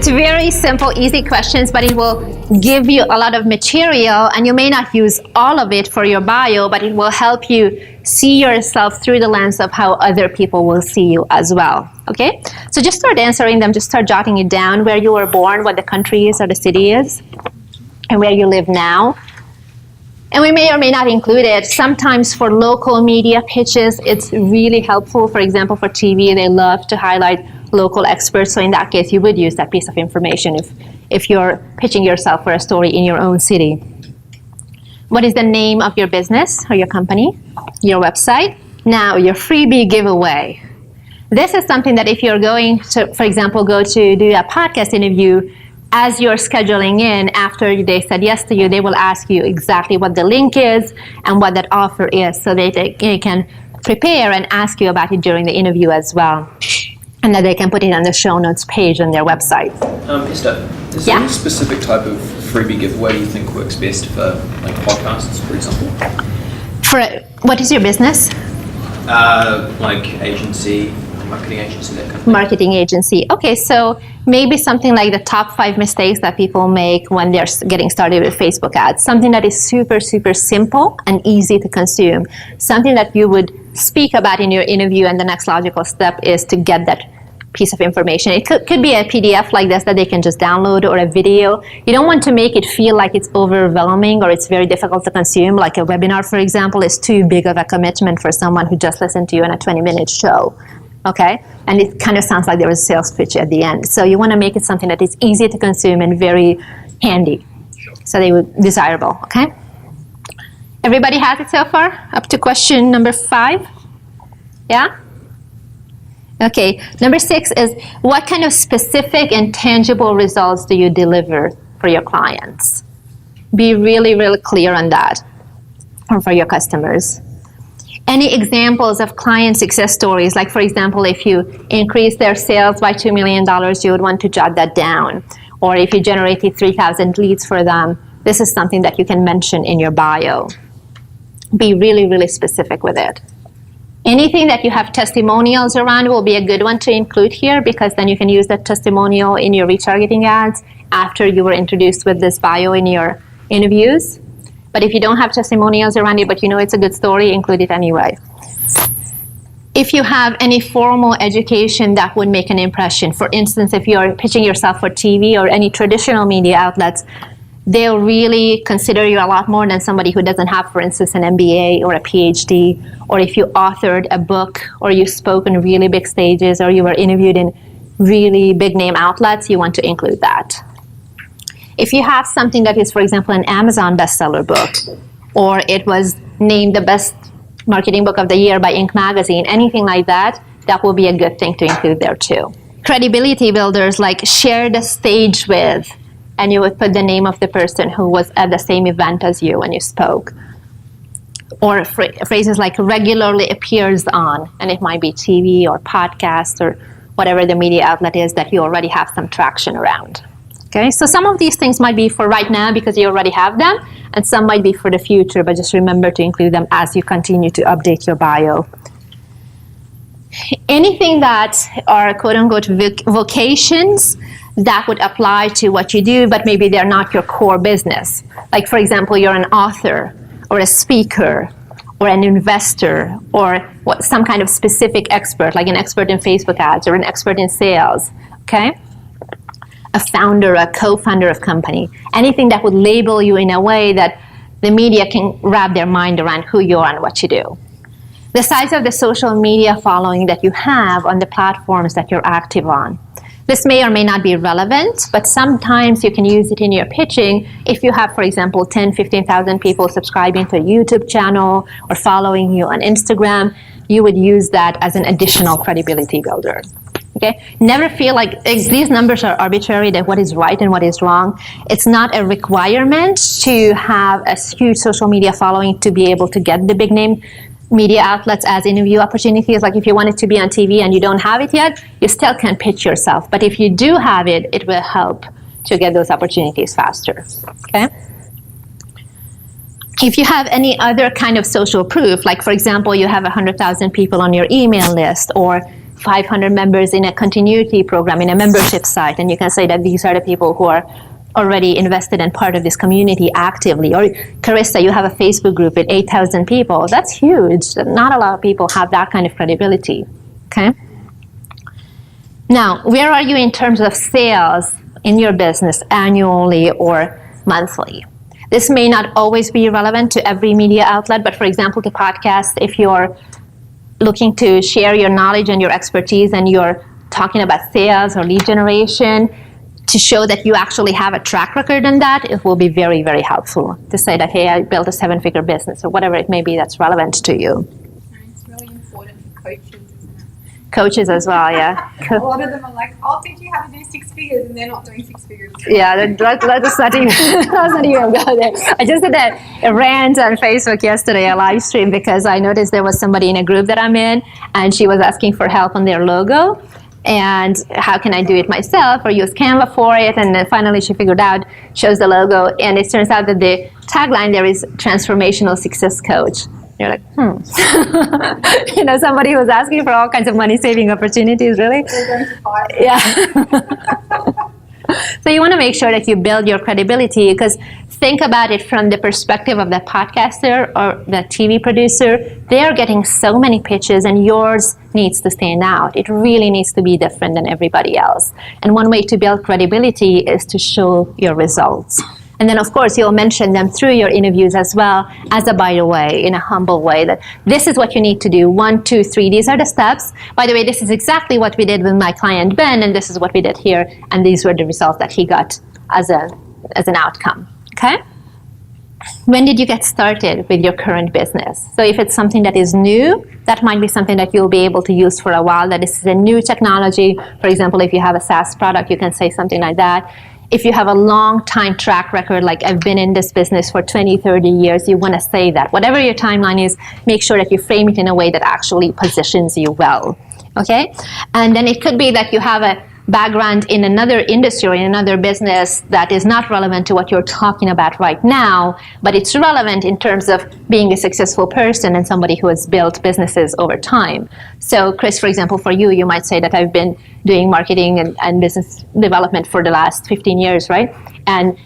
It's very simple, easy questions, but it will give you a lot of material, and you may not use all of it for your bio, but it will help you see yourself through the lens of how other people will see you as well. Okay? So just start answering them, just start jotting it down, where you were born, what the country is or the city is, and where you live now. And we may or may not include it. Sometimes for local media pitches, it's really helpful. For example, for TV, they love to highlight local experts. So in that case, you would use that piece of information if you're pitching yourself for a story in your own city. What is the name of your business or your company? Your website. Now, your freebie giveaway. This is something that if you're going to, for example, go to do a podcast interview, as you're scheduling in, after they said yes to you, they will ask you exactly what the link is and what that offer is, so they can prepare and ask you about it during the interview as well. And that they can put it on the show notes page on their website. Esther, is there any specific type of freebie giveaway you think works best for like podcasts, for example? For what is your business? Like agency, marketing agency, that kind of thing. Marketing agency. Okay, so maybe something like the top 5 mistakes that people make when they're getting started with Facebook ads. Something that is super, super simple and easy to consume. Something that you would speak about in your interview, and the next logical step is to get that piece of information. It could be a PDF like this that they can just download, or a video. You don't want to make it feel like it's overwhelming or it's very difficult to consume. Like a webinar, for example, is too big of a commitment for someone who just listened to you in a 20-minute show. Okay? And it kind of sounds like there was a sales pitch at the end. So you want to make it something that is easy to consume and very handy. Sure. So they would desirable. Okay? Everybody has it so far? Up to question number 5? Yeah? Okay. Number 6 is, what kind of specific and tangible results do you deliver for your clients? Be really, really clear on that, or for your customers. Any examples of client success stories? Like, for example, if you increase their sales by $2 million, you would want to jot that down. Or if you generated 3,000 leads for them, this is something that you can mention in your bio. Be really, really specific with it. Anything that you have testimonials around will be a good one to include here, because then you can use that testimonial in your retargeting ads after you were introduced with this bio in your interviews. But if you don't have testimonials around it, but you know it's a good story, include it anyway. If you have any formal education that would make an impression, for instance, if you're pitching yourself for TV or any traditional media outlets, they'll really consider you a lot more than somebody who doesn't have, for instance, an MBA or a PhD, or if you authored a book, or you spoke on really big stages, or you were interviewed in really big name outlets, you want to include that. If you have something that is, for example, an Amazon bestseller book, or it was named the best marketing book of the year by Inc. magazine, anything like that, that will be a good thing to include there too. Credibility builders, like share the stage with, and you would put the name of the person who was at the same event as you when you spoke. Or phrases like regularly appears on, and it might be TV or podcast or whatever the media outlet is that you already have some traction around. Okay, so some of these things might be for right now because you already have them, and some might be for the future, but just remember to include them as you continue to update your bio. Anything that are quote-unquote vocations that would apply to what you do, but maybe they're not your core business. Like, for example, you're an author or a speaker or an investor, or some kind of specific expert, like an expert in Facebook ads or an expert in sales, okay? A founder, a co-founder of company, anything that would label you in a way that the media can wrap their mind around who you are and what you do. The size of the social media following that you have on the platforms that you're active on. This may or may not be relevant, but sometimes you can use it in your pitching. If you have, for example, 10, 15,000 people subscribing to a YouTube channel or following you on Instagram, you would use that as an additional credibility builder. Okay? Never feel like these numbers are arbitrary, that what is right and what is wrong. It's not a requirement to have a huge social media following to be able to get the big name media outlets as interview opportunities. Like if you wanted to be on TV and you don't have it yet, you still can pitch yourself. But if you do have it, it will help to get those opportunities faster. Okay? If you have any other kind of social proof, like for example, you have 100,000 people on your email list, or 500 members in a continuity program, in a membership site, and you can say that these are the people who are already invested and part of this community actively. Or Carissa, you have a Facebook group with 8,000 people. That's huge. Not a lot of people have that kind of credibility. Okay? Now, where are you in terms of sales in your business annually or monthly? This may not always be relevant to every media outlet, but for example, the podcast, if you're looking to share your knowledge and your expertise and you're talking about sales or lead generation, to show that you actually have a track record in that, it will be very, very helpful to say that, hey, I built a 7-figure business or whatever it may be that's relevant to you. It's really important for coaches, isn't it? Coaches as well, yeah. A lot of them are like, I'll teach you how to do 6 figures, and they're not doing 6 figures. Yeah, let's not even go there. I just did a rant on Facebook yesterday, a live stream, because I noticed there was somebody in a group that I'm in, and she was asking for help on their logo. And how can I do it myself or use Canva for it? And then finally she figured out, shows the logo, and it turns out that the tagline there is transformational success coach. You're like, you know, somebody who's asking for all kinds of money saving opportunities, really? They're going to fire. Yeah. So you want to make sure that you build your credibility, because think about it from the perspective of the podcaster or the TV producer. They are getting so many pitches, and yours needs to stand out. It really needs to be different than everybody else. And one way to build credibility is to show your results. And then, of course, you'll mention them through your interviews as well, as a by the way, in a humble way, that this is what you need to do. 1, 2, 3, these are the steps. By the way, this is exactly what we did with my client Ben, and this is what we did here, and these were the results that he got as an outcome. Okay? When did you get started with your current business? So if it's something that is new, that might be something that you'll be able to use for a while, that this is a new technology. For example, if you have a SaaS product, you can say something like that. If you have a long time track record, like I've been in this business for 20, 30 years, you want to say that. Whatever your timeline is, make sure that you frame it in a way that actually positions you well. Okay? And then it could be that you have a background in another industry or in another business that is not relevant to what you're talking about right now, but it's relevant in terms of being a successful person and somebody who has built businesses over time. So Chris, for example, for you, you might say that I've been doing marketing and business development for the last 15 years, right? And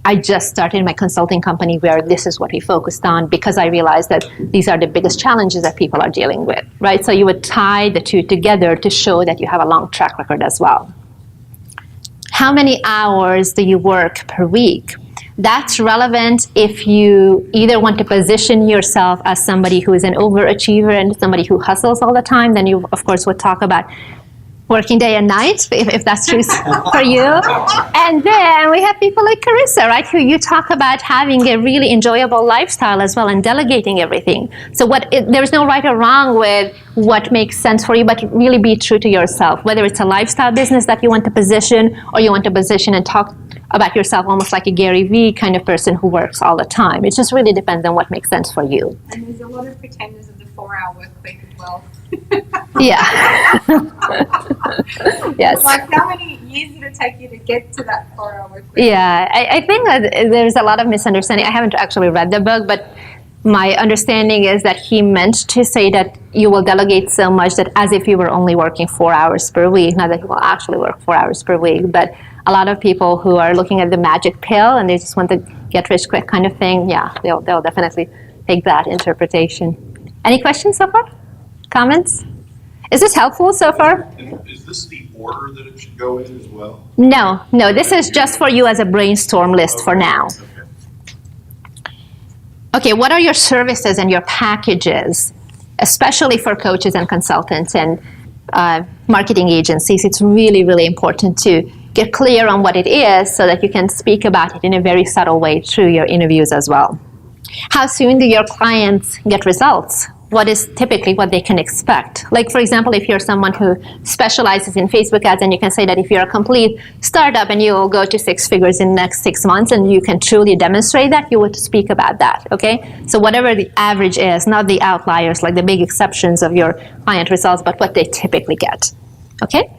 I just started my consulting company where this is what we focused on, because I realized that these are the biggest challenges that people are dealing with, right? So you would tie the two together to show that you have a long track record as well. How many hours do you work per week? That's relevant if you either want to position yourself as somebody who is an overachiever and somebody who hustles all the time. Then you, of course, would talk about working day and night, if that's true for you. And then we have people like Carissa, right, who you talk about having a really enjoyable lifestyle as well and delegating everything. So there's no right or wrong with what makes sense for you, but really be true to yourself, whether it's a lifestyle business that you want to position, or you want to position and talk about yourself almost like a Gary Vee kind of person who works all the time. It just really depends on what makes sense for you. And there's a lot of pretenders of the 4-hour work week as well. Yeah. Yes. Like, how many years did it take you to get to that 4-hour work week? Yeah, I think that there's a lot of misunderstanding. I haven't actually read the book, but my understanding is that he meant to say that you will delegate so much that as if you were only working 4 hours per week, not that you will actually work 4 hours per week. But a lot of people who are looking at the magic pill and they just want to get rich quick kind of thing, yeah, they'll definitely take that interpretation. Any questions so far? Comments? Is this helpful so far? Is this the order that it should go in as well? No, this is just for you as a brainstorm list for now. Okay, what are your services and your packages, especially for coaches and consultants and marketing agencies? It's really, really important to get clear on what it is so that you can speak about it in a very subtle way through your interviews as well. How soon do your clients get results? What is typically what they can expect? Like, for example, if you're someone who specializes in Facebook ads, and you can say that if you're a complete startup and you will go to 6 figures in the next 6 months and you can truly demonstrate that, you would speak about that, okay? So whatever the average is, not the outliers, like the big exceptions of your client results, but what they typically get, okay?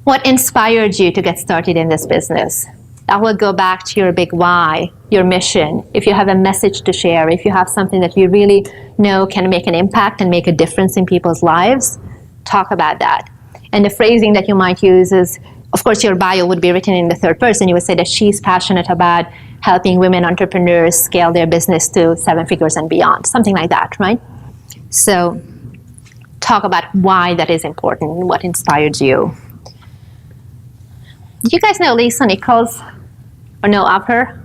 What inspired you to get started in this business? That will go back to your big why, your mission. If you have a message to share, if you have something that you really know can make an impact and make a difference in people's lives, talk about that. And the phrasing that you might use is, of course, your bio would be written in the third person. You would say that she's passionate about helping women entrepreneurs scale their business to 7 figures and beyond, something like that, right? So talk about why that is important, what inspired you. Do you guys know Lisa Nichols or know of her?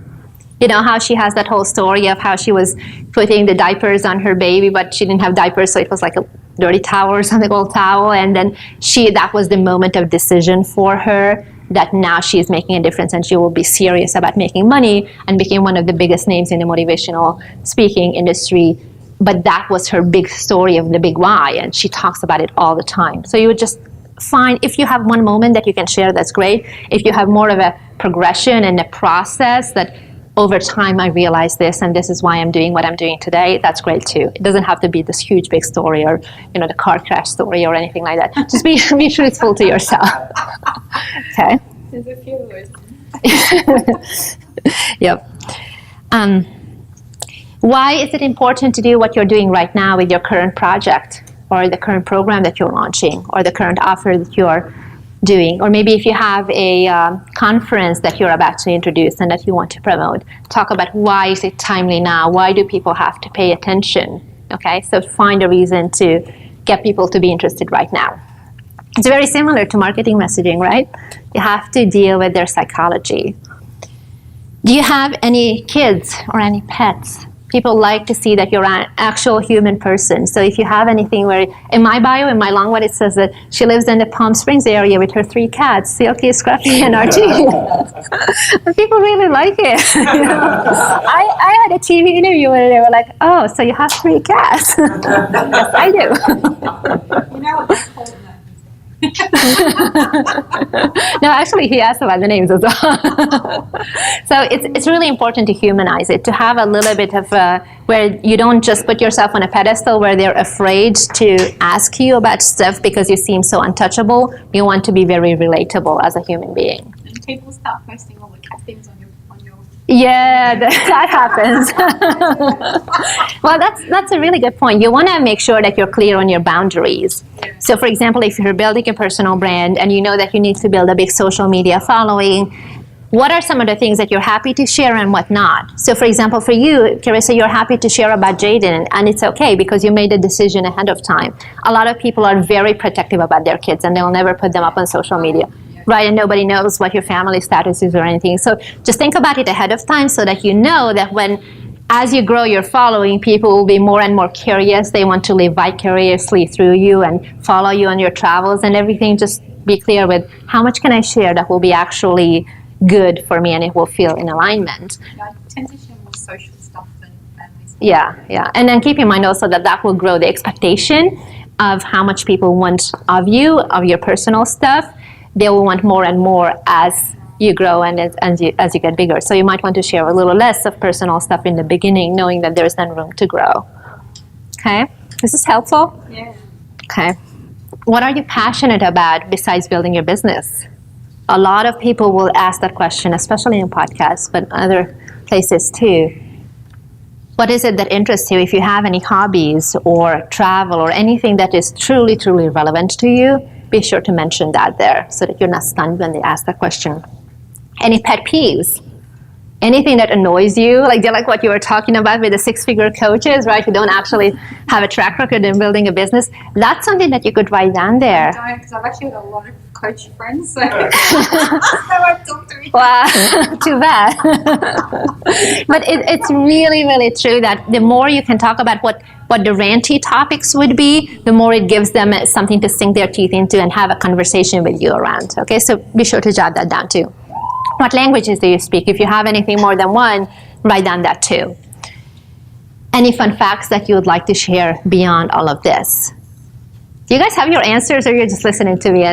You know how she has that whole story of how she was putting the diapers on her baby, but she didn't have diapers, so it was like a dirty towel or something, old towel, and then that was the moment of decision for her, that now she is making a difference and she will be serious about making money, and became one of the biggest names in the motivational speaking industry. But that was her big story of the big why, and she talks about it all the time. So you would just find, if you have one moment that you can share, that's great. If you have more of a progression and a process that over time I realized this and this is why I'm doing what I'm doing today, that's great too. It doesn't have to be this huge big story or the car crash story or anything like that. Just be truthful to yourself. Okay. There's a few of those. Yep. Why is it important to do what you're doing right now with your current project or the current program that you're launching or the current offer that you're doing? Or maybe if you have a conference that you're about to introduce and that you want to promote, talk about why is it timely now? Why do people have to pay attention? Okay, so find a reason to get people to be interested right now. It's very similar to marketing messaging, right? You have to deal with their psychology. Do you have any kids or any pets? People like to see that you're an actual human person. So if you have anything where, in my bio, in my long one, it says that she lives in the Palm Springs area with her 3 cats, Silky, Scruffy, and Archie. People really like it. I had a TV interview where they were like, oh, so you have 3 cats. Yes, I do. You know what that's called? No, actually, he asked about the names as well. So it's really important to humanize it, to have a little bit of where you don't just put yourself on a pedestal where they're afraid to ask you about stuff because you seem so untouchable. You want to be very relatable as a human being. And people start posting all the cat things on your Yeah, that happens. Well, that's a really good point. You want to make sure that you're clear on your boundaries. So, for example, if you're building a personal brand and you know that you need to build a big social media following, what are some of the things that you're happy to share and what not? So, for example, for you, Carissa, you're happy to share about Jaden, and it's okay because you made a decision ahead of time. A lot of people are very protective about their kids and they'll never put them up on social media. Right, and nobody knows what your family status is or anything. So just think about it ahead of time so that you know that as you grow your following, people will be more and more curious. They want to live vicariously through you and follow you on your travels and everything. Just be clear with how much can I share that will be actually good for me and it will feel in alignment. I tend to share more social stuff than family stuff. Yeah. And then keep in mind also that will grow the expectation of how much people want of you, of your personal stuff. They will want more and more as you grow and as you get bigger. So you might want to share a little less of personal stuff in the beginning, knowing that there's then room to grow. Okay? Is this helpful? Yeah. Okay. What are you passionate about besides building your business? A lot of people will ask that question, especially in podcasts, but other places too. What is it that interests you? If you have any hobbies or travel or anything that is truly, truly relevant to you, be sure to mention that there so that you're not stunned when they ask that question. Any pet peeves? Anything that annoys you, like what you were talking about with the 6-figure coaches, right, who don't actually have a track record in building a business, that's something that you could write down there. I don't, because I've actually got a lot of coach friends, so I talk to me. Wow, too bad. But it's really, really true that the more you can talk about what the ranty topics would be, the more it gives them something to sink their teeth into and have a conversation with you around. Okay, so be sure to jot that down too. What languages do you speak? If you have anything more than one, write down that too. Any fun facts that you would like to share beyond all of this? Do you guys have your answers or you're just listening to me?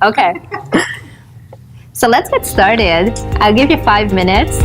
Okay. So let's get started. I'll give you 5 minutes.